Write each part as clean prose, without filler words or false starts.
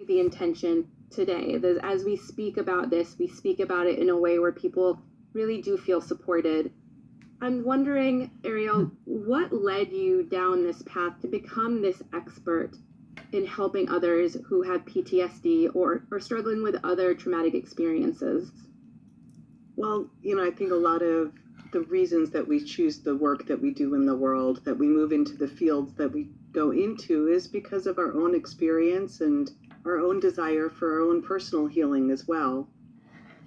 the intention today. As we speak about this, we speak about it in a way where people really do feel supported. I'm wondering, Ariel, what led you down this path to become this expert in helping others who have PTSD or are struggling with other traumatic experiences? Well, I think a lot of the reasons that we choose the work that we do in the world, that we move into the fields that we go into, is because of our own experience and our own desire for our own personal healing as well.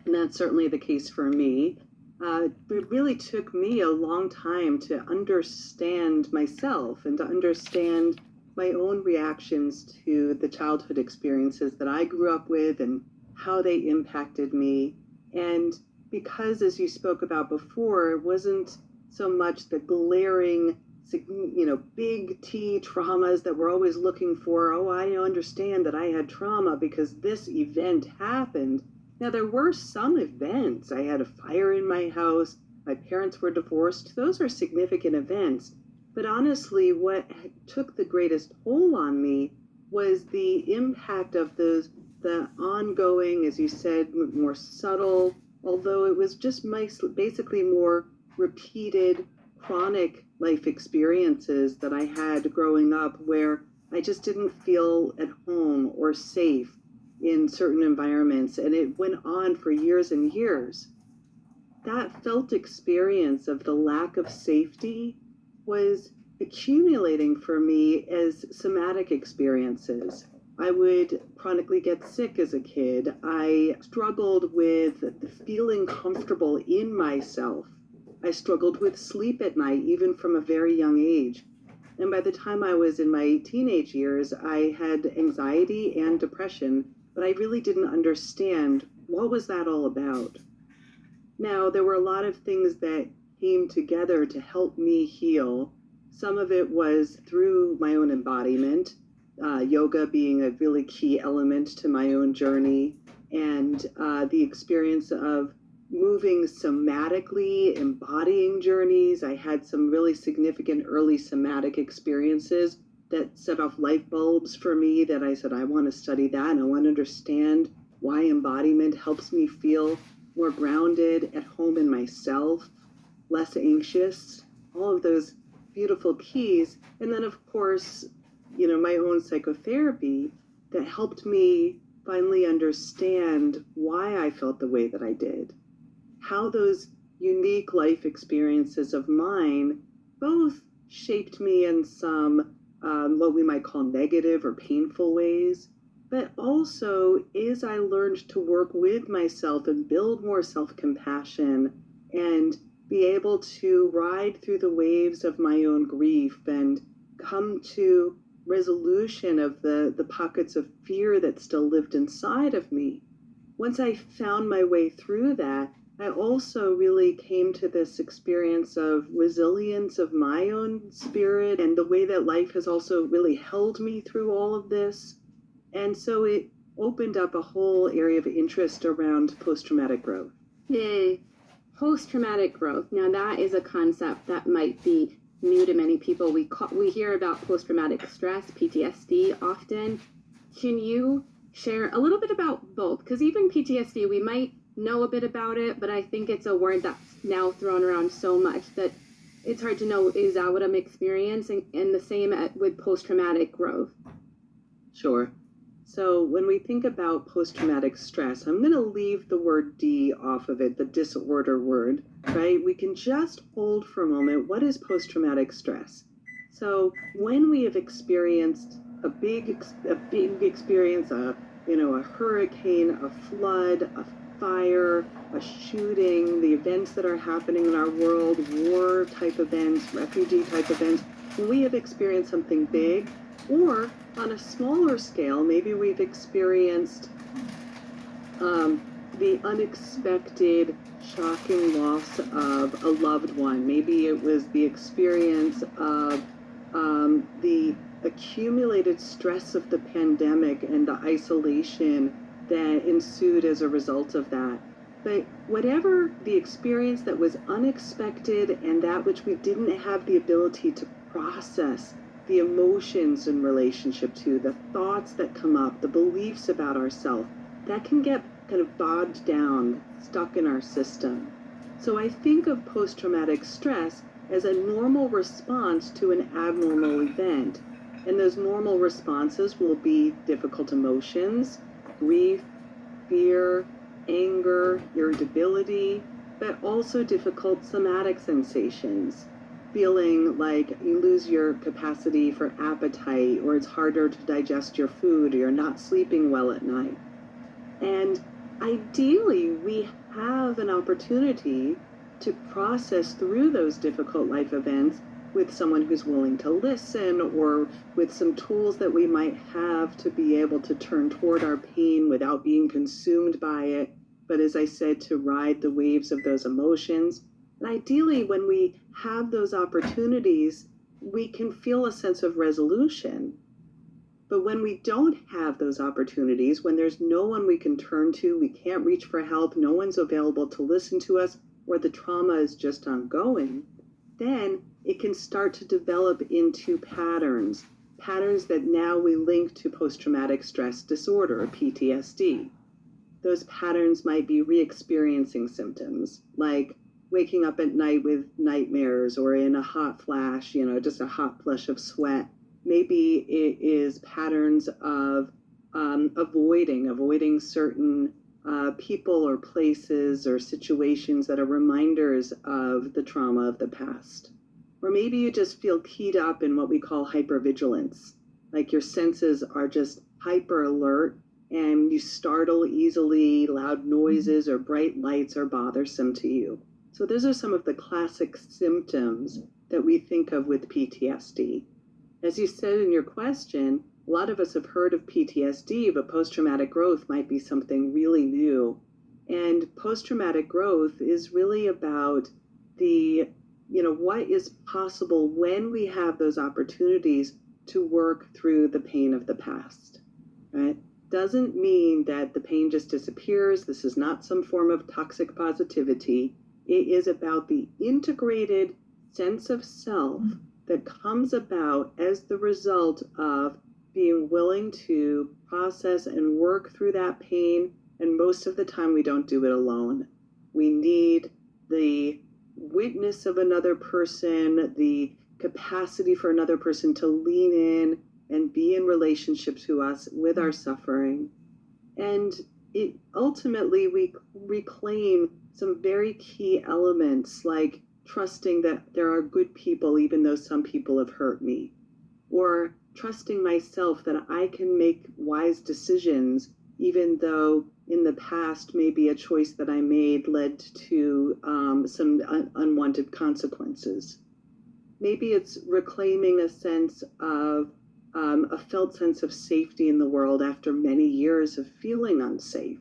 And that's certainly the case for me. It really took me a long time to understand myself and to understand my own reactions to the childhood experiences that I grew up with and how they impacted me. And because, as you spoke about before, it wasn't so much the glaring, big T traumas that we're always looking for. Oh, I understand that I had trauma because this event happened. Now, there were some events. I had a fire in my house. My parents were divorced. Those are significant events. But honestly, what took the greatest toll on me was the impact of the ongoing, as you said, more subtle, although it was just basically more repeated chronic life experiences that I had growing up where I just didn't feel at home or safe in certain environments, and it went on for years and years. That felt experience of the lack of safety was accumulating for me as somatic experiences. I would chronically get sick as a kid. I struggled with feeling comfortable in myself. I struggled with sleep at night, even from a very young age. And by the time I was in my teenage years, I had anxiety and depression, but I really didn't understand what was that all about. Now, there were a lot of things that came together to help me heal. Some of it was through my own embodiment, yoga being a really key element to my own journey, and the experience of moving somatically, embodying journeys. I had some really significant early somatic experiences that set off light bulbs for me that I said, I want to study that and I want to understand why embodiment helps me feel more grounded, at home in myself, less anxious, all of those beautiful keys. And then, of course, my own psychotherapy that helped me finally understand why I felt the way that I did, how those unique life experiences of mine both shaped me in some what we might call negative or painful ways, but also as I learned to work with myself and build more self-compassion and be able to ride through the waves of my own grief and come to resolution of the pockets of fear that still lived inside of me. Once I found my way through that, I also really came to this experience of resilience of my own spirit and the way that life has also really held me through all of this. And so it opened up a whole area of interest around post-traumatic growth. Yay. Post-traumatic growth. Now that is a concept that might be new to many people. We hear about post-traumatic stress, PTSD, often. Can you share a little bit about both? Because even PTSD, we might know a bit about it, but I think it's a word that's now thrown around so much that it's hard to know, is that what I'm experiencing? And the same with post-traumatic growth. Sure. So when we think about post-traumatic stress, I'm going to leave the word D off of it, the disorder word, right? We can just hold for a moment, what is post-traumatic stress? So when we have experienced a big experience, a hurricane, a flood, a fire, a shooting, the events that are happening in our world, war type events, refugee type events, when we have experienced something big, or on a smaller scale, maybe we've experienced the unexpected, shocking loss of a loved one. Maybe it was the experience of the accumulated stress of the pandemic and the isolation that ensued as a result of that. But whatever the experience that was unexpected and that which we didn't have the ability to process the emotions in relationship to, the thoughts that come up, the beliefs about ourselves, that can get kind of bogged down, stuck in our system. So I think of post-traumatic stress as a normal response to an abnormal event. And those normal responses will be difficult emotions, grief, fear, anger, irritability, but also difficult somatic sensations. Feeling like you lose your capacity for appetite, or it's harder to digest your food, or you're not sleeping well at night. And ideally, we have an opportunity to process through those difficult life events with someone who's willing to listen, or with some tools that we might have to be able to turn toward our pain without being consumed by it. But as I said, to ride the waves of those emotions. And ideally, when we have those opportunities, we can feel a sense of resolution. But when we don't have those opportunities, when there's no one we can turn to, we can't reach for help, no one's available to listen to us, or the trauma is just ongoing, then it can start to develop into patterns that now we link to post-traumatic stress disorder, or PTSD. Those patterns might be re-experiencing symptoms, like waking up at night with nightmares, or in a hot flash, just a hot flush of sweat. Maybe it is patterns of avoiding certain people or places or situations that are reminders of the trauma of the past. Or maybe you just feel keyed up in what we call hypervigilance, like your senses are just hyper alert and you startle easily, loud noises or bright lights are bothersome to you. So those are some of the classic symptoms that we think of with PTSD. As you said in your question, a lot of us have heard of PTSD, but post-traumatic growth might be something really new. And post-traumatic growth is really about what is possible when we have those opportunities to work through the pain of the past, right? Doesn't mean that the pain just disappears. This is not some form of toxic positivity. It is about the integrated sense of self that comes about as the result of being willing to process and work through that pain. And most of the time, we don't do it alone. We need the witness of another person, the capacity for another person to lean in and be in relationship to us with our suffering. And ultimately, we reclaim some very key elements, like trusting that there are good people, even though some people have hurt me, or trusting myself that I can make wise decisions, even though in the past maybe a choice that I made led to some unwanted consequences. Maybe it's reclaiming a sense of a felt sense of safety in the world after many years of feeling unsafe,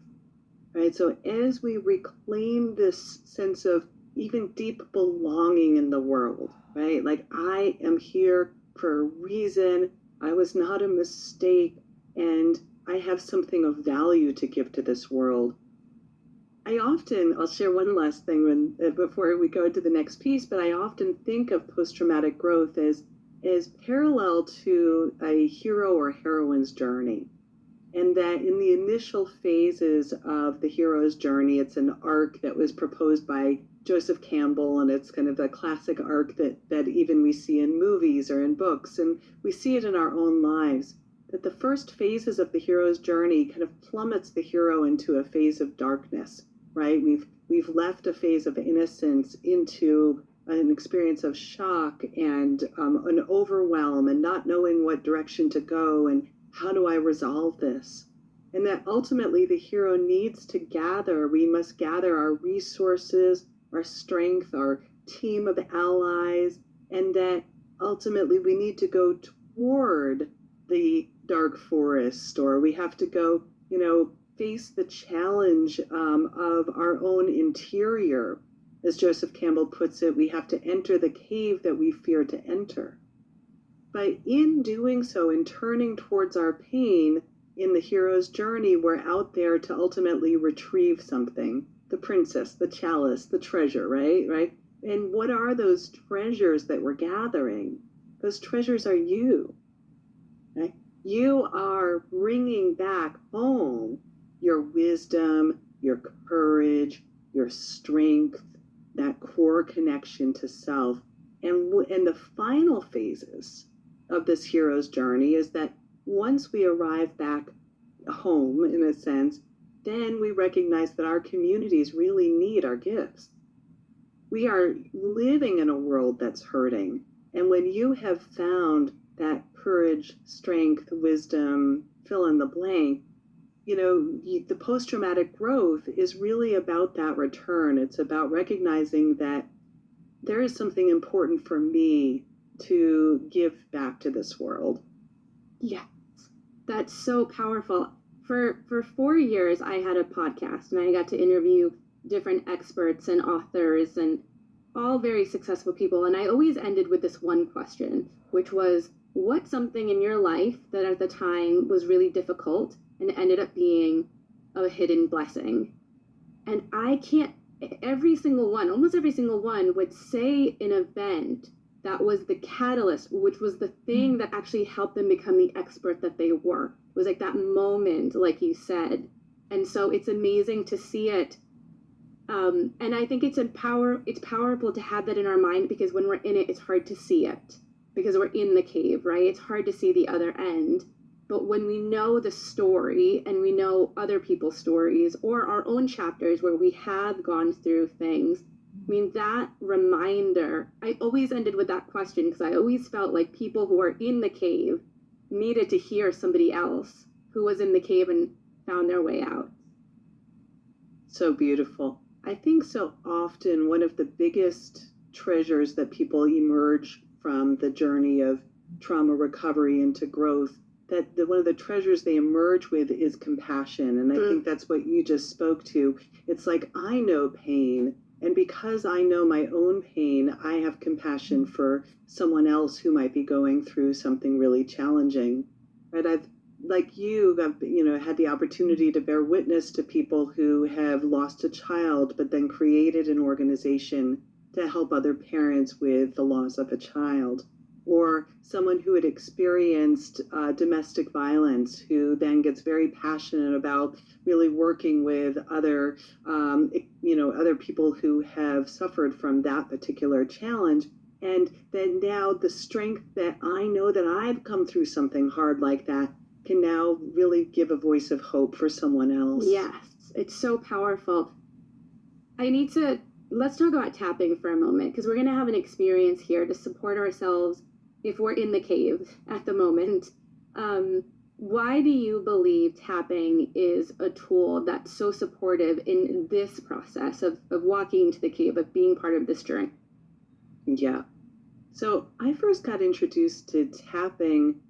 right? So as we reclaim this sense of even deep belonging in the world, right? Like, I am here for a reason. I was not a mistake, and I have something of value to give to this world. I'll share one last thing before we go to the next piece, but I often think of post-traumatic growth as parallel to a hero or heroine's journey. And that in the initial phases of the hero's journey, it's an arc that was proposed by Joseph Campbell, and it's kind of a classic arc that even we see in movies or in books, and we see it in our own lives, that the first phases of the hero's journey kind of plummets the hero into a phase of darkness, right? We've left a phase of innocence into an experience of shock and an overwhelm and not knowing what direction to go and how do I resolve this? And that ultimately the hero needs to we must gather our resources, our strength, our team of allies, and that ultimately we need to go toward the dark forest, or we have to go, face the challenge of our own interior. As Joseph Campbell puts it, we have to enter the cave that we fear to enter. But in doing so, in turning towards our pain in the hero's journey, we're out there to ultimately retrieve something. The princess, the chalice, the treasure, right? And what are those treasures that we're gathering? those treasures are you. Right? You are bringing back home your wisdom, your courage, your strength, that core connection to self. And the final phases of this hero's journey is that once we arrive back home, in a sense, then we recognize that our communities really need our gifts. We are living in a world that's hurting. And when you have found that courage, strength, wisdom, fill in the blank, the post-traumatic growth is really about that return. It's about recognizing that there is something important for me to give back to this world. Yes, that's so powerful. For 4 years, I had a podcast, and I got to interview different experts and authors and all very successful people. And I always ended with this one question, which was, what's something in your life that at the time was really difficult and ended up being a hidden blessing? And almost every single one would say an event that was the catalyst, which was the thing that actually helped them become the expert that they were. It was like that moment, like you said. And so it's amazing to see it. And I think it's powerful to have that in our mind, because when we're in it, it's hard to see it because we're in the cave, right? It's hard to see the other end. But when we know the story and we know other people's stories or our own chapters where we have gone through things, I mean, that reminder, I always ended with that question, because I always felt like people who are in the cave needed to hear somebody else who was in the cave and found their way out. So beautiful. I think so often one of the biggest treasures that people emerge from the journey of trauma recovery into growth, that one of the treasures they emerge with is compassion. And I think that's what you just spoke to. It's like, I know pain. And because I know my own pain, I have compassion for someone else who might be going through something really challenging. Right? I've had the opportunity to bear witness to people who have lost a child, but then created an organization to help other parents with the loss of a child. Or someone who had experienced domestic violence, who then gets very passionate about really working with other people who have suffered from that particular challenge. And then now the strength that I know that I've come through something hard like that can now really give a voice of hope for someone else. Yes, it's so powerful. Let's talk about tapping for a moment, because we're going to have an experience here to support ourselves if we're in the cave at the moment. Why do you believe tapping is a tool that's so supportive in this process of walking into the cave, of being part of this journey? Yeah. So I first got introduced to tapping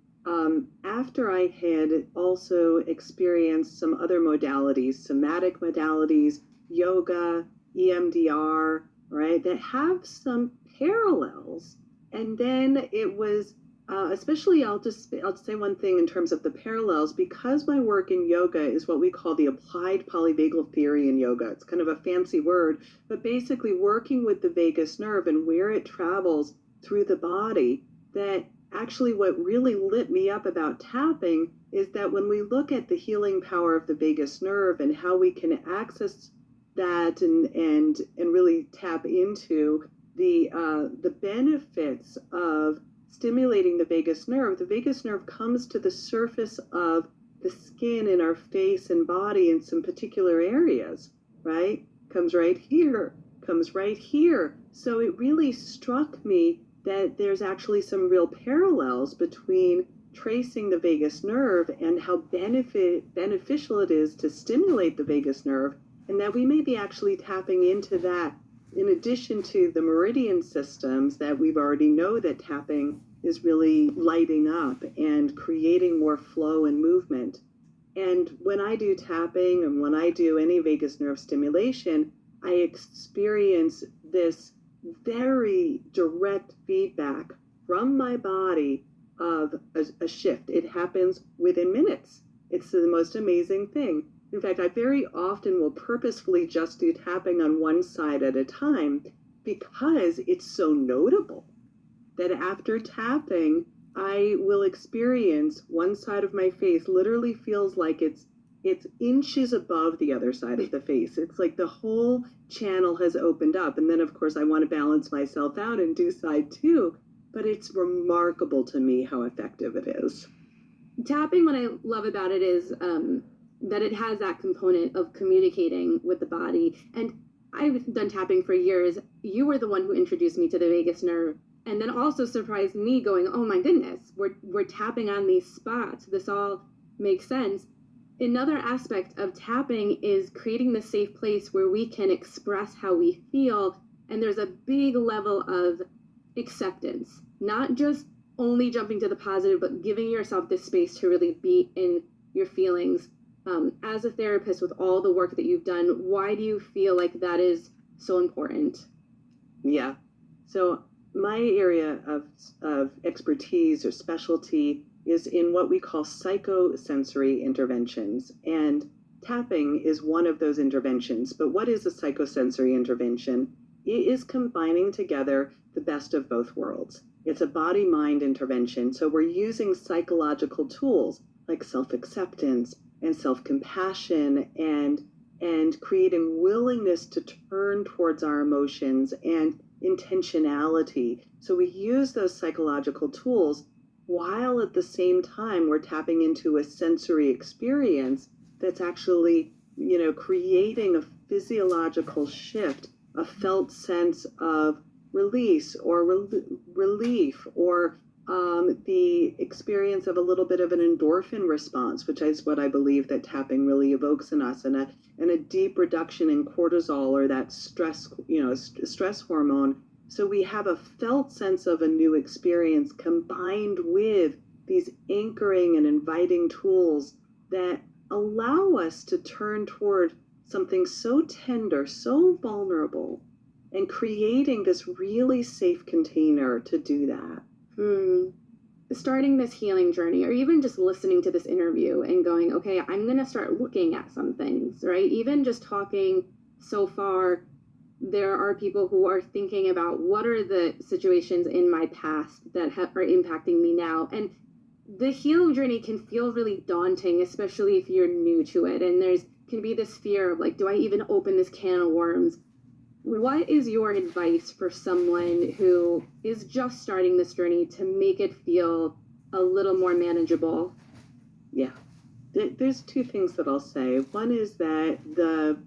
after I had also experienced some other modalities, somatic modalities, yoga, EMDR, right, that have some parallels. And then it was, especially, I'll say one thing in terms of the parallels, because my work in yoga is what we call the applied polyvagal theory in yoga. It's kind of a fancy word, but basically working with the vagus nerve and where it travels through the body. That actually what really lit me up about tapping is that when we look at the healing power of the vagus nerve and how we can access that and really tap into the benefits of stimulating the vagus nerve comes to the surface of the skin in our face and body in some particular areas, right? Comes right here. So it really struck me that there's actually some real parallels between tracing the vagus nerve and how beneficial it is to stimulate the vagus nerve, and that we may be actually tapping into that in addition to the meridian systems that we've already know that tapping is really lighting up and creating more flow and movement. And when I do tapping and when I do any vagus nerve stimulation, I experience this very direct feedback from my body of a shift. It happens within minutes. It's the most amazing thing. In fact, I very often will purposefully just do tapping on one side at a time because it's so notable. that after tapping, I will experience one side of my face literally feels like it's inches above the other side of the face. It's like the whole channel has opened up. And then of course I want to balance myself out and do side two, but it's remarkable to me how effective it is. Tapping, what I love about it is that it has that component of communicating with the body. And I've done tapping for years. You were the one who introduced me to the vagus nerve, and then also surprised me going, oh my goodness, we're tapping on these spots. This all makes sense. Another aspect of tapping is creating the safe place where we can express how we feel. And there's a big level of acceptance, not just only jumping to the positive, but giving yourself this space to really be in your feelings. As a therapist, with all the work that you've done, why do you feel like that is so important? Yeah. So my area of expertise or specialty is in what we call psychosensory interventions. And tapping is one of those interventions. But what is a psychosensory intervention? It is combining together the best of both worlds. It's a body-mind intervention. So we're using psychological tools like self-acceptance and self-compassion and creating willingness to turn towards our emotions and intentionality. So we use those psychological tools while at the same time we're tapping into a sensory experience that's actually, creating a physiological shift, a felt sense of release or relief, or the experience of a little bit of an endorphin response, which is what I believe that tapping really evokes in us, and a deep reduction in cortisol, or that stress hormone. So we have a felt sense of a new experience combined with these anchoring and inviting tools that allow us to turn toward something so tender, so vulnerable, and creating this really safe container to do that. Starting this healing journey, or even just listening to this interview and going, okay, I'm going to start looking at some things, right? Even just talking so far, there are people who are thinking about what are the situations in my past that are impacting me now. And the healing journey can feel really daunting, especially if you're new to it. And there's can be this fear of like, do I even open this can of worms? What is your advice for someone who is just starting this journey to make it feel a little more manageable? Yeah. There's two things that I'll say. One is that that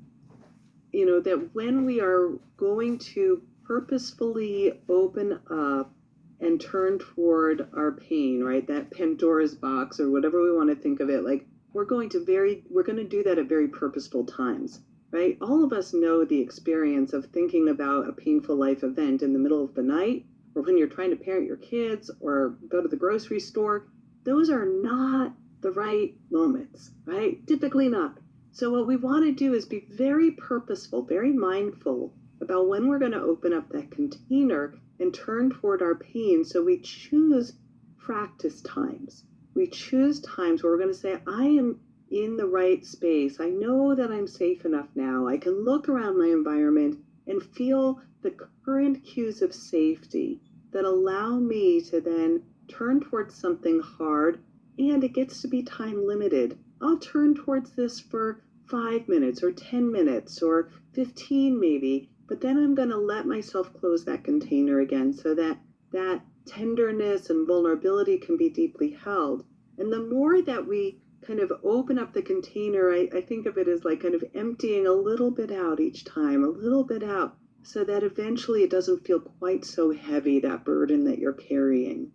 when we are going to purposefully open up and turn toward our pain, right? That Pandora's box, or whatever we want to think of it, like we're going to do that at very purposeful times. Right? All of us know the experience of thinking about a painful life event in the middle of the night, or when you're trying to parent your kids or go to the grocery store. Those are not the right moments, right? Typically not. So what we want to do is be very purposeful, very mindful about when we're going to open up that container and turn toward our pain. So we choose practice times. We choose times where we're going to say, I am in the right space. I know that I'm safe enough now. I can look around my environment and feel the current cues of safety that allow me to then turn towards something hard, and it gets to be time limited. I'll turn towards this for 5 minutes or 10 minutes or 15 maybe, but then I'm going to let myself close that container again so that that tenderness and vulnerability can be deeply held. And the more that we kind of open up the container, I think of it as like kind of emptying a little bit out each time, a little bit out, so that eventually it doesn't feel quite so heavy, that burden that you're carrying.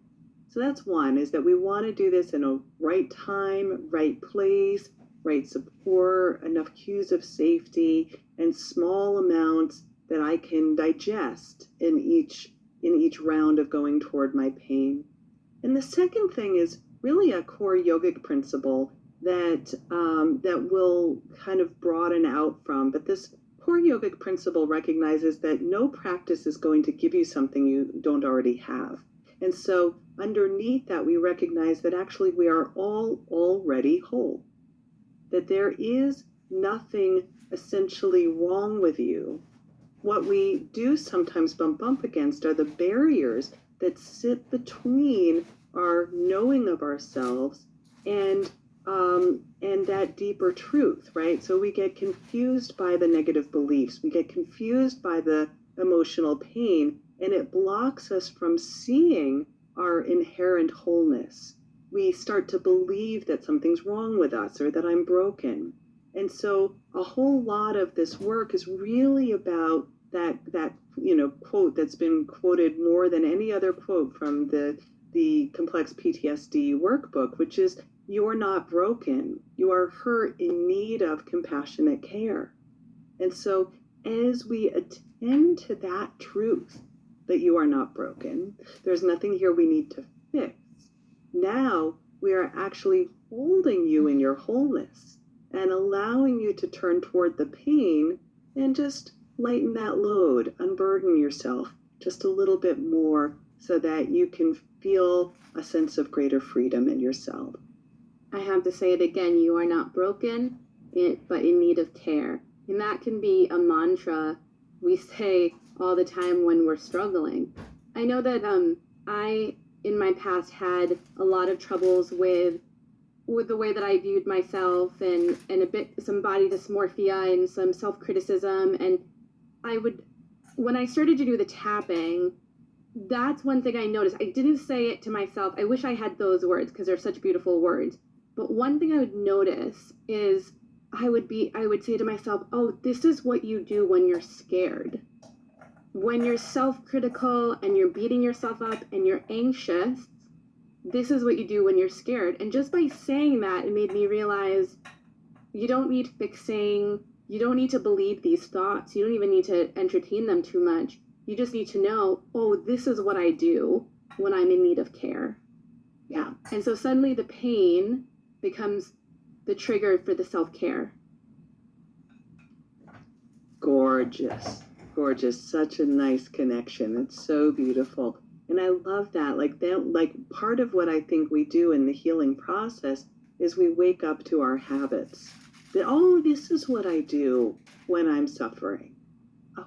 So that's one, is that we want to do this in a right time, right place, right support, enough cues of safety, and small amounts that I can digest in each round of going toward my pain. And the second thing is really a core yogic principle that will kind of broaden out from. But this core yogic principle recognizes that no practice is going to give you something you don't already have. And so underneath that, we recognize that actually we are all already whole, that there is nothing essentially wrong with you. What we do sometimes bump against are the barriers that sit between our knowing of ourselves and that deeper truth, right? So we get confused by the negative beliefs, we get confused by the emotional pain, and it blocks us from seeing our inherent wholeness. We start to believe that something's wrong with us or that I'm broken. And so a whole lot of this work is really about that quote that's been quoted more than any other quote from the Complex PTSD workbook, which is, you're not broken. You are hurt in need of compassionate care. And so as we attend to that truth, that you are not broken, there's nothing here we need to fix. Now we are actually holding you in your wholeness and allowing you to turn toward the pain and just lighten that load, unburden yourself just a little bit more so that you can feel a sense of greater freedom in yourself. I have to say it again, you are not broken, but in need of care. And that can be a mantra we say all the time when we're struggling. I know that I, in my past, had a lot of troubles with the way that I viewed myself and some body dysmorphia and some self-criticism. And when I started to do the tapping, that's one thing I noticed. I didn't say it to myself. I wish I had those words because they're such beautiful words. But one thing I would notice is I would say to myself, oh, this is what you do when you're scared. When you're self-critical and you're beating yourself up and you're anxious, this is what you do when you're scared. And just by saying that, it made me realize you don't need fixing. You don't need to believe these thoughts. You don't even need to entertain them too much. You just need to know, oh, this is what I do when I'm in need of care. Yeah. And so suddenly the pain becomes the trigger for the self-care. Gorgeous. Such a nice connection. It's so beautiful. And I love that. Like part of what I think we do in the healing process is we wake up to our habits. That, oh, this is what I do when I'm suffering.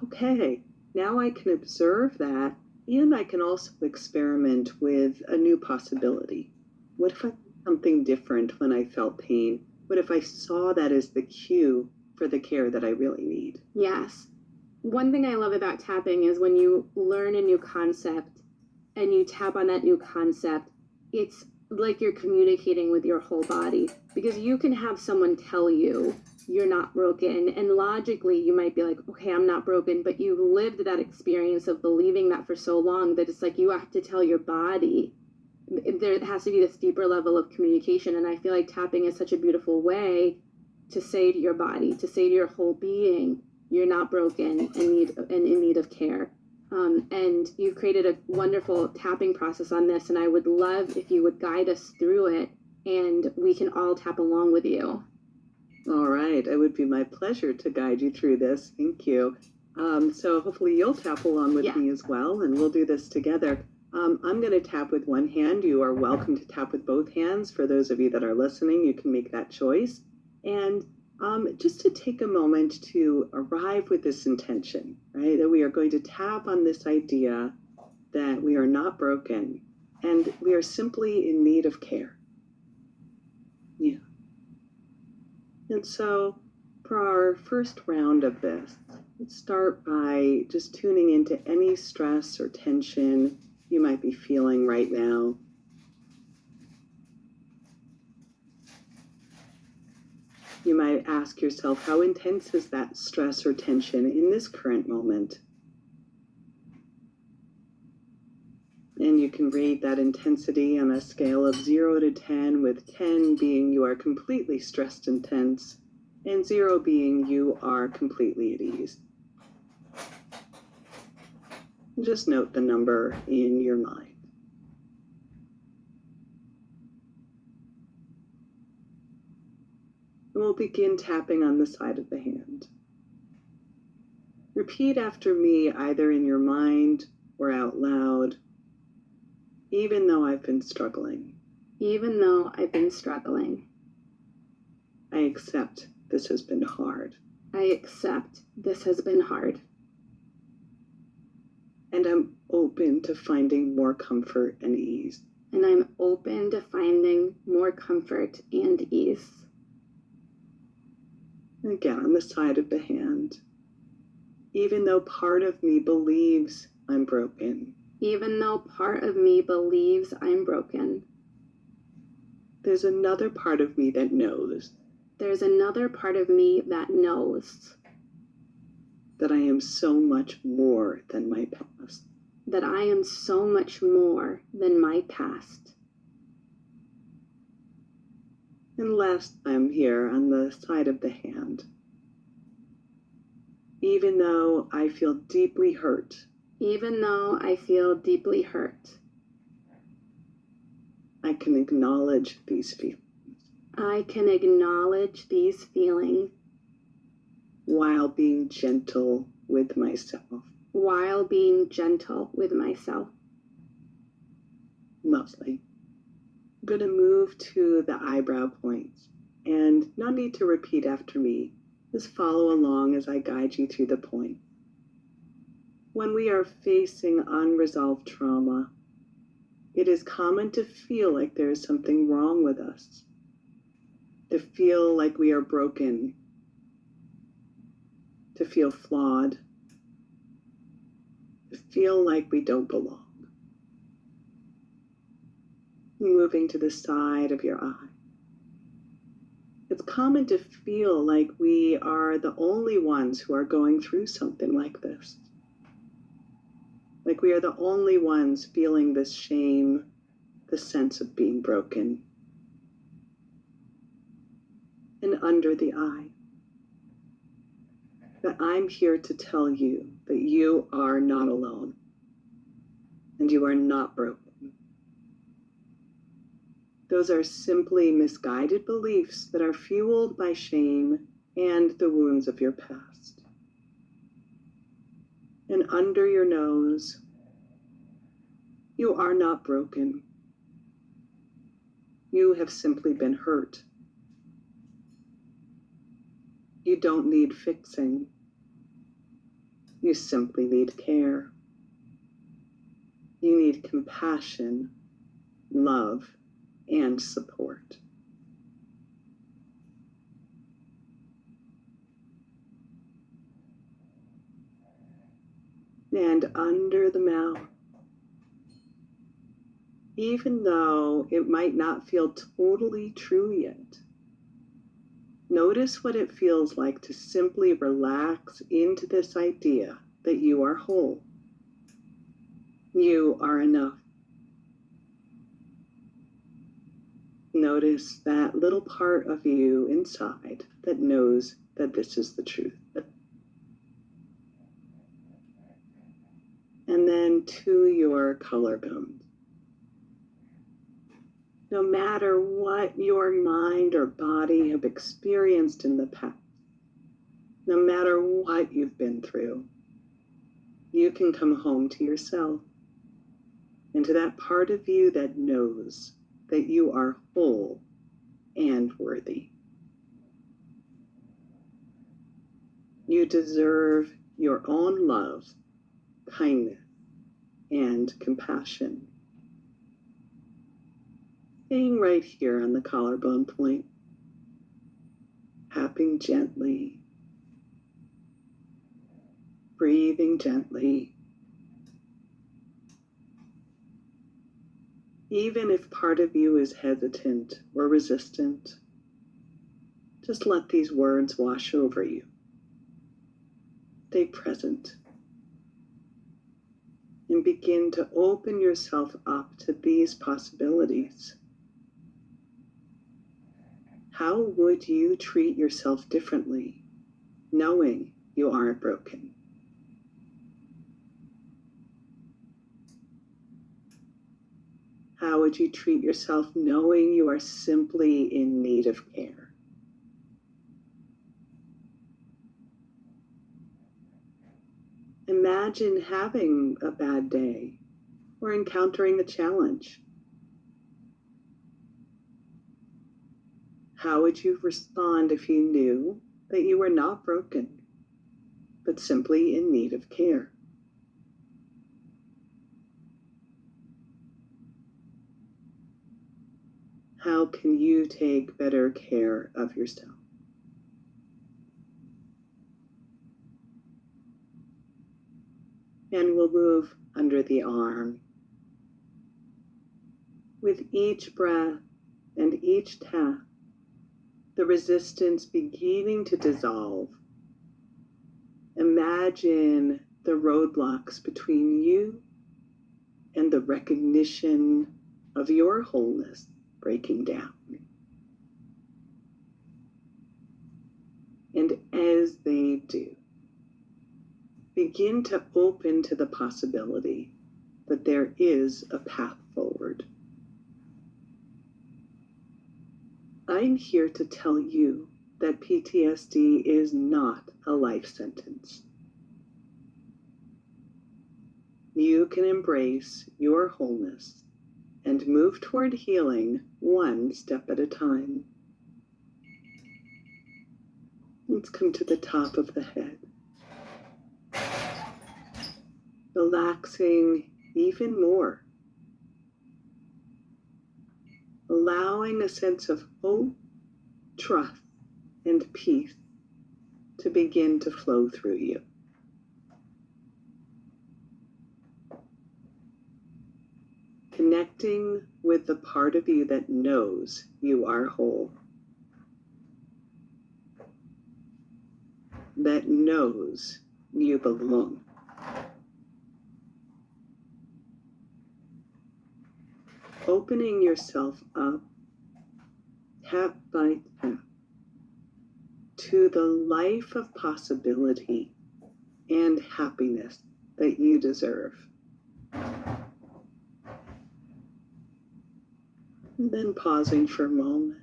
Okay, now I can observe that, and I can also experiment with a new possibility. What if I did something different when I felt pain? What if I saw that as the cue for the care that I really need? Yes. One thing I love about tapping is when you learn a new concept and you tap on that new concept, it's like you're communicating with your whole body, because you can have someone tell you you're not broken, and logically you might be like, okay, I'm not broken, but you've lived that experience of believing that for so long that it's like you have to tell your body. There has to be this deeper level of communication, and I feel like tapping is such a beautiful way to say to your body, to say to your whole being, you're not broken and in need of care. And you've created a wonderful tapping process on this, and I would love if you would guide us through it, and we can all tap along with you. All right, it would be my pleasure to guide you through this. Thank you. So hopefully you'll tap along with me as well, and we'll do this together. I'm going to tap with one hand. You are welcome to tap with both hands. For those of you that are listening, you can make that choice. And just to take a moment to arrive with this intention, right? That we are going to tap on this idea that we are not broken and we are simply in need of care. Yeah. And so for our first round of this, let's start by just tuning into any stress or tension you might be feeling right now. You might ask yourself, how intense is that stress or tension in this current moment? And you can rate that intensity on a scale of 0 to 10, with 10 being you are completely stressed and tense, and 0 being you are completely at ease. Just note the number in your mind. And we'll begin tapping on the side of the hand. Repeat after me, either in your mind or out loud. Even though I've been struggling. Even though I've been struggling. I accept this has been hard. I accept this has been hard. And I'm open to finding more comfort and ease. And I'm open to finding more comfort and ease. And again, on the side of the hand, even though part of me believes I'm broken, even though part of me believes I'm broken, there's another part of me that knows. There's another part of me that knows that I am so much more than my past. That I am so much more than my past. And last, I'm here on the side of the hand. Even though I feel deeply hurt. Even though I feel deeply hurt. I can acknowledge these feelings. I can acknowledge these feelings. While being gentle with myself. While being gentle with myself. Lovely. I'm going to move to the eyebrow points. And no need to repeat after me. Just follow along as I guide you through the point. When we are facing unresolved trauma, it is common to feel like there is something wrong with us. To feel like we are broken. To feel flawed. To feel like we don't belong. Moving to the side of your eye. It's common to feel like we are the only ones who are going through something like this. Like we are the only ones feeling this shame, the sense of being broken. And under the eye. That I'm here to tell you that you are not alone. And you are not broken. Those are simply misguided beliefs that are fueled by shame and the wounds of your past. And under your nose, you are not broken. You have simply been hurt. You don't need fixing. You simply need care. You need compassion, love, and support. And under the mouth, even though it might not feel totally true yet, notice what it feels like to simply relax into this idea that you are whole. You are enough. Notice that little part of you inside that knows that this is the truth. And then to your collarbones. No matter what your mind or body have experienced in the past, no matter what you've been through, you can come home to yourself and to that part of you that knows that you are whole and worthy. You deserve your own love, kindness, and compassion. Staying right here on the collarbone point, tapping gently, breathing gently. Even if part of you is hesitant or resistant, just let these words wash over you. Stay present and begin to open yourself up to these possibilities. How would you treat yourself differently, knowing you aren't broken? How would you treat yourself knowing you are simply in need of care? Imagine having a bad day or encountering a challenge. How would you respond if you knew that you were not broken, but simply in need of care? How can you take better care of yourself? And we'll move under the arm. With each breath and each tap, the resistance beginning to dissolve. Imagine the roadblocks between you and the recognition of your wholeness breaking down. And as they do, begin to open to the possibility that there is a path forward. I'm here to tell you that PTSD is not a life sentence. You can embrace your wholeness and move toward healing one step at a time. Let's come to the top of the head. Relaxing even more. Allowing a sense of hope, trust, and peace to begin to flow through you. Connecting with the part of you that knows you are whole. That knows you belong. Opening yourself up, tap by tap, to the life of possibility and happiness that you deserve. And then pausing for a moment.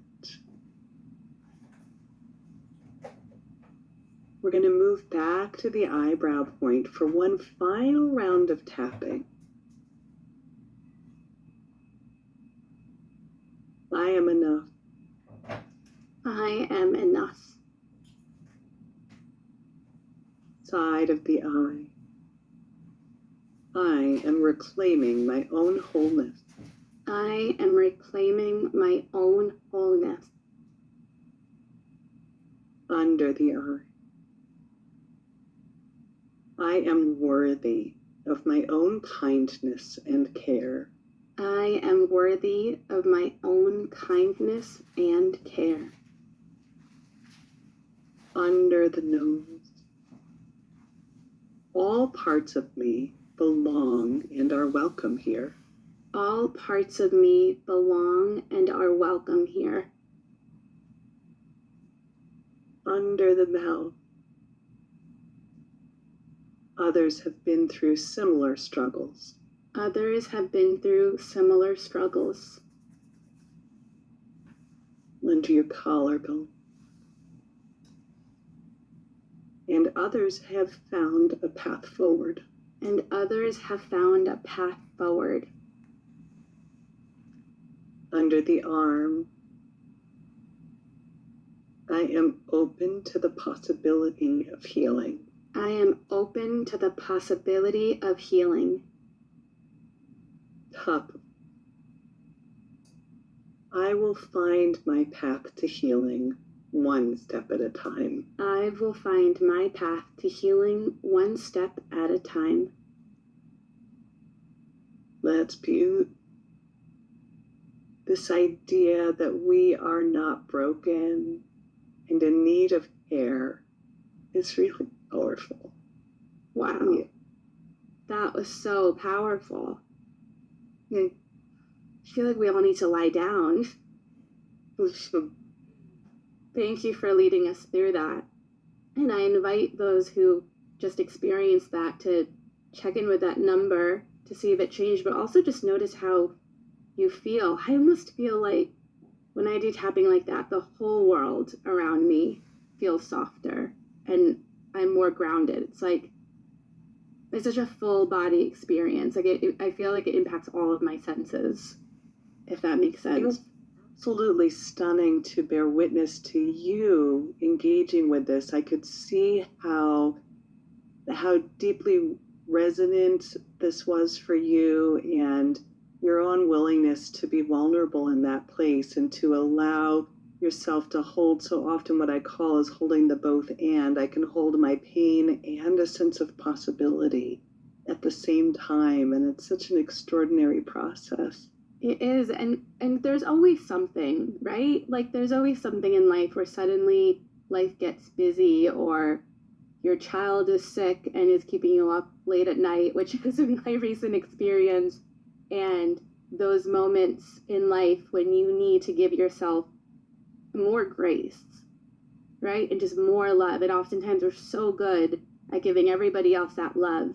We're going to move back to the eyebrow point for one final round of tapping. I am enough. I am enough. Side of the eye. I am reclaiming my own wholeness. I am reclaiming my own wholeness. Under the eye. I am worthy of my own kindness and care. I am worthy of my own kindness and care. Under the nose. All parts of me belong and are welcome here. All parts of me belong and are welcome here. Under the mouth. Others have been through similar struggles. Others have been through similar struggles. Under your collarbone. And others have found a path forward. And others have found a path forward. Under the arm. I am open to the possibility of healing. I am open to the possibility of healing. Top. I will find my path to healing one step at a time. I will find my path to healing one step at a time. Let's be this idea that we are not broken and in need of care is really powerful. Wow. Yeah. That was so powerful. I feel like we all need to lie down. Thank you for leading us through that. And I invite those who just experienced that to check in with that number to see if it changed, but also just notice how you feel. I almost feel like when I do tapping like that, the whole world around me feels softer and I'm more grounded. It's like it's such a full body experience. Like I feel like it impacts all of my senses, if that makes sense. It was absolutely stunning to bear witness to you engaging with this. I could see how deeply resonant this was for you, and your own willingness to be vulnerable in that place and to allow yourself to hold so often what I call is holding the both and. I can hold my pain and a sense of possibility at the same time. And it's such an extraordinary process. It is, and there's always something, right? Like there's always something in life where suddenly life gets busy, or your child is sick and is keeping you up late at night, which is my recent experience. And those moments in life when you need to give yourself more grace, right? And just more love. And oftentimes we're so good at giving everybody else that love.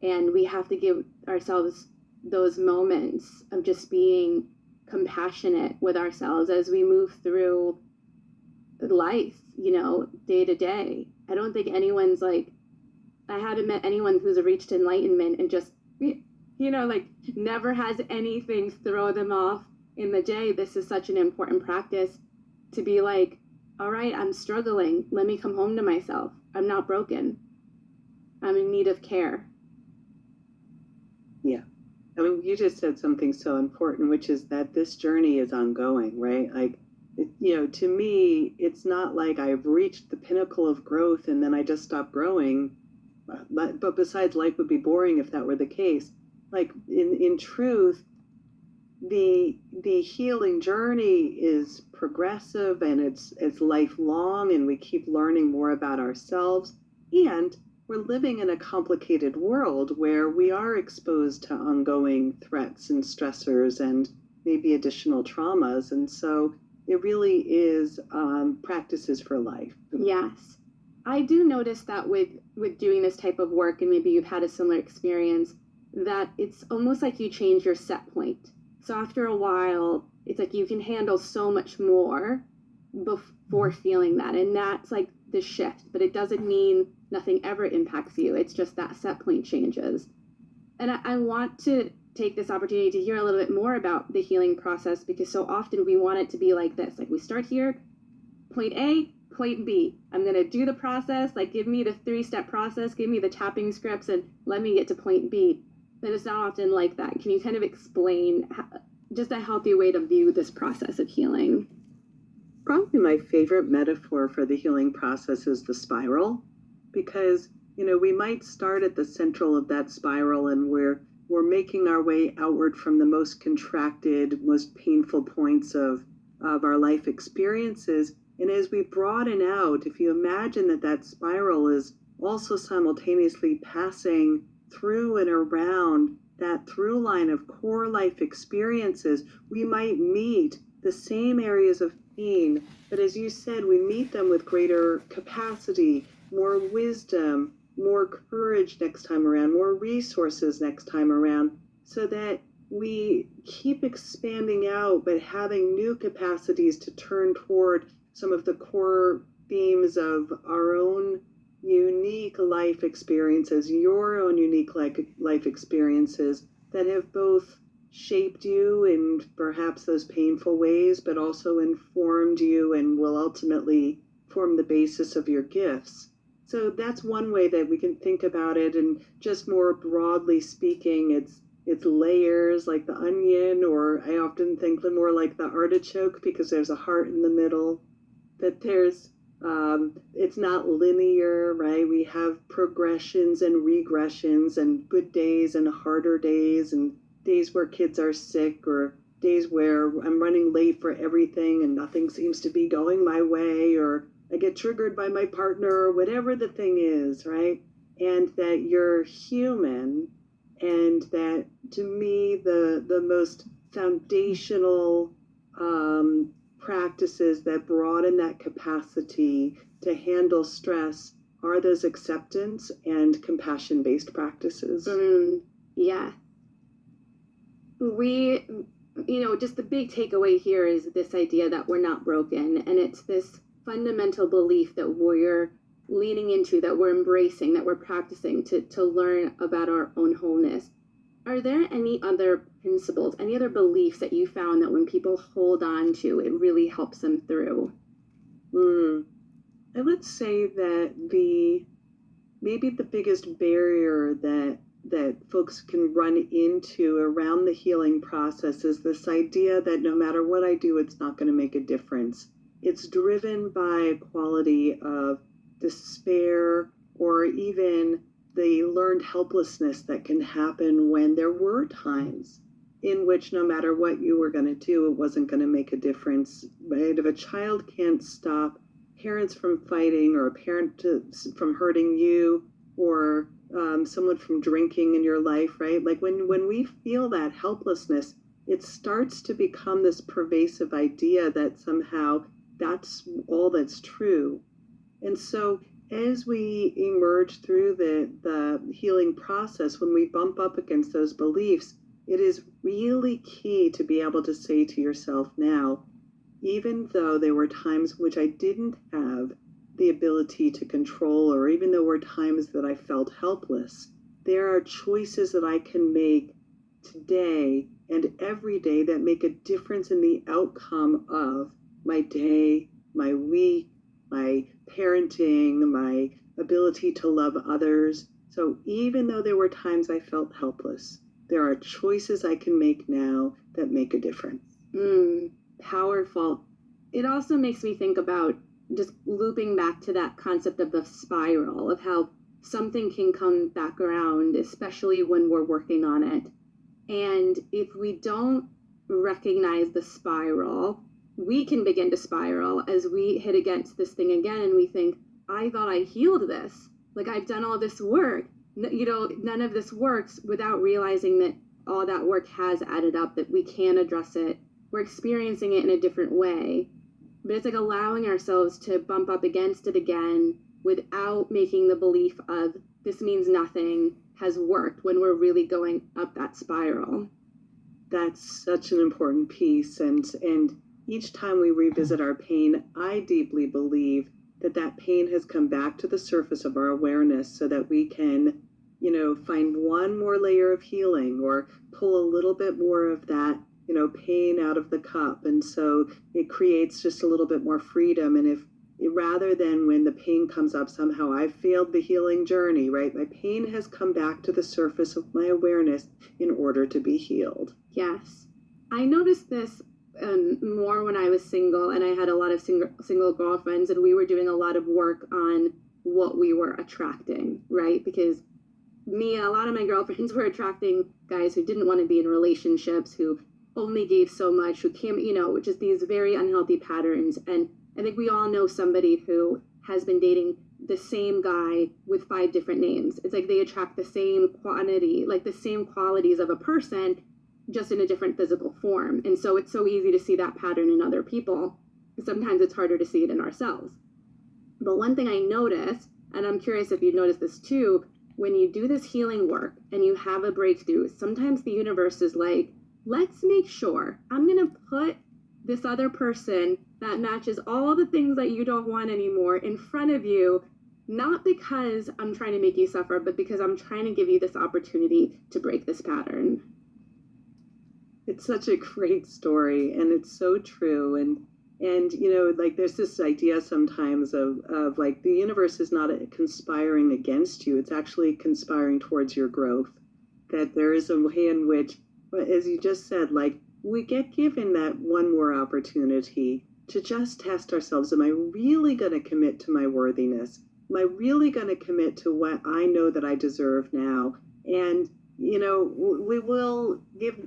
And we have to give ourselves those moments of just being compassionate with ourselves as we move through life, day to day. I don't think anyone's like, I haven't met anyone who's reached enlightenment and just, like never has anything throw them off in the day. This is such an important practice to be like, all right, I'm struggling. Let me come home to myself. I'm not broken. I'm in need of care. Yeah. I mean, you just said something so important, which is that this journey is ongoing, right? Like, to me, it's not like I've reached the pinnacle of growth and then I just stop growing. But besides, life would be boring if that were the case. Like, in truth, the healing journey is progressive and it's lifelong, and we keep learning more about ourselves. And we're living in a complicated world where we are exposed to ongoing threats and stressors and maybe additional traumas. And so it really is practices for life. Yes. I do notice that with doing this type of work, and maybe you've had a similar experience, that it's almost like you change your set point. So after a while, it's like you can handle so much more before feeling that. And that's like the shift, but it doesn't mean nothing ever impacts you. It's just that set point changes. And I want to take this opportunity to hear a little bit more about the healing process, because so often we want it to be like this. Like we start here, point A, point B. I'm going to do the process, like give me the 3-step process, give me the tapping scripts, and let me get to point B. But it's not often like that. Can you kind of explain just a healthy way to view this process of healing? Probably my favorite metaphor for the healing process is the spiral, because we might start at the central of that spiral, and we're making our way outward from the most contracted, most painful points of our life experiences. And as we broaden out, if you imagine that spiral is also simultaneously passing through and around that through line of core life experiences, we might meet the same areas of pain, but as you said, we meet them with greater capacity, more wisdom, more courage next time around, more resources next time around, so that we keep expanding out, but having new capacities to turn toward some of the core themes of our own unique life experiences, your own unique life experiences that have both shaped you in perhaps those painful ways, but also informed you and will ultimately form the basis of your gifts. So that's one way that we can think about it. And just more broadly speaking, it's layers like the onion, or I often think more like the artichoke, because there's a heart in the middle. That there's it's not linear, right? We have progressions and regressions, and good days and harder days, and days where kids are sick, or days where I'm running late for everything and nothing seems to be going my way, or I get triggered by my partner, or whatever the thing is, right? And that you're human, and that to me the most foundational practices that broaden that capacity to handle stress are those acceptance and compassion-based practices. Yeah. We, just the big takeaway here is this idea that we're not broken. And it's this fundamental belief that we're leaning into, that we're embracing, that we're practicing to learn about our own wholeness. Are there any other principles, any other beliefs that you found that when people hold on to, it really helps them through? I would say that maybe the biggest barrier that that folks can run into around the healing process is this idea that no matter what I do, it's not going to make a difference. It's driven by a quality of despair or even the learned helplessness that can happen when there were times in which no matter what you were going to do, it wasn't going to make a difference. Right? If a child can't stop parents from fighting or a parent from hurting you or someone from drinking in your life, right? Like when we feel that helplessness, it starts to become this pervasive idea that somehow that's all that's true. And so as we emerge through the healing process, when we bump up against those beliefs, it is really key to be able to say to yourself now, even though there were times which I didn't have the ability to control, or even though there were times that I felt helpless, there are choices that I can make today and every day that make a difference in the outcome of my day, my week, my parenting, my ability to love others. So even though there were times I felt helpless, there are choices I can make now that make a difference. Powerful. It also makes me think about just looping back to that concept of the spiral, of how something can come back around, especially when we're working on it. And if we don't recognize the spiral, we can begin to spiral as we hit against this thing again and we think, I thought I healed this. Like I've done all this work. None of this works, without realizing that all that work has added up, that we can address it. We're experiencing it in a different way. But it's like allowing ourselves to bump up against it again without making the belief of this means nothing has worked, when we're really going up that spiral. That's such an important piece. And each time we revisit our pain, I deeply believe that pain has come back to the surface of our awareness so that we can, find one more layer of healing or pull a little bit more of that pain out of the cup. And so it creates just a little bit more freedom. And if rather than when the pain comes up, somehow I failed the healing journey, right? My pain has come back to the surface of my awareness in order to be healed. Yes. I noticed this more when I was single and I had a lot of single girlfriends, and we were doing a lot of work on what we were attracting, right? Because me and a lot of my girlfriends were attracting guys who didn't want to be in relationships, who only gave so much, who came, just these very unhealthy patterns. And I think we all know somebody who has been dating the same guy with 5 different names. It's like they attract the same quantity, like the same qualities of a person, just in a different physical form. And so it's so easy to see that pattern in other people. Sometimes it's harder to see it in ourselves. But one thing I noticed, and I'm curious if you noticed this too, when you do this healing work and you have a breakthrough, sometimes the universe is like, let's make sure I'm going to put this other person that matches all the things that you don't want anymore in front of you, not because I'm trying to make you suffer, but because I'm trying to give you this opportunity to break this pattern. It's such a great story, and it's so true. And like there's this idea sometimes of like the universe is not conspiring against you, it's actually conspiring towards your growth. That there is a way in which, as you just said, like we get given that one more opportunity to just test ourselves. Am I really going to commit to my worthiness? Am I really going to commit to what I know that I deserve now? And we will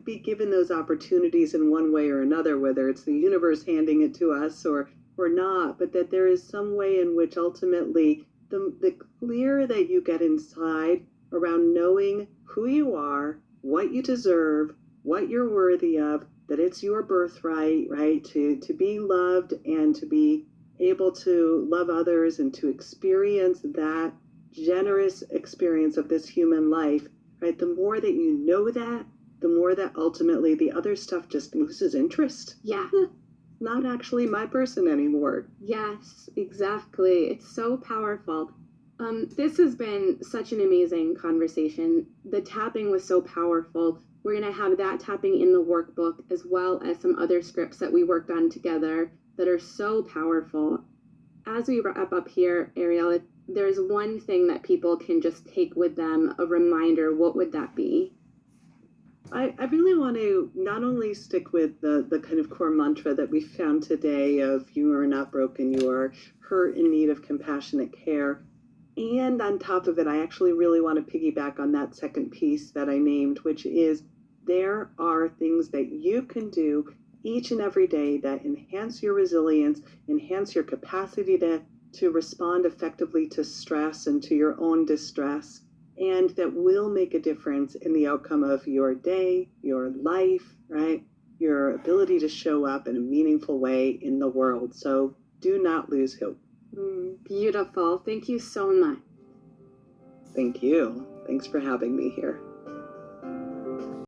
be given those opportunities in one way or another, whether it's the universe handing it to us or not, but that there is some way in which ultimately the clearer that you get inside around knowing who you are, what you deserve, what you're worthy of, that it's your birthright, right, to be loved and to be able to love others and to experience that generous experience of this human life. Right, the more that you know that, the more that ultimately the other stuff just loses interest. Yeah. Not actually my person anymore. Yes, exactly. It's so powerful. This has been such an amazing conversation. The tapping was so powerful. We're going to have that tapping in the workbook, as well as some other scripts that we worked on together that are so powerful. As we wrap up here, Ariel, there's there's one thing that people can just take with them, a reminder, what would that be? I really want to not only stick with the kind of core mantra that we found today of you are not broken, you are hurt in need of compassionate care. And on top of it, I actually really want to piggyback on that second piece that I named, which is there are things that you can do each and every day that enhance your resilience, enhance your capacity to respond effectively to stress and to your own distress, and that will make a difference in the outcome of your day, your life, right? Your ability to show up in a meaningful way in the world. So do not lose hope. Beautiful. Thank you so much. Thank you. Thanks for having me here.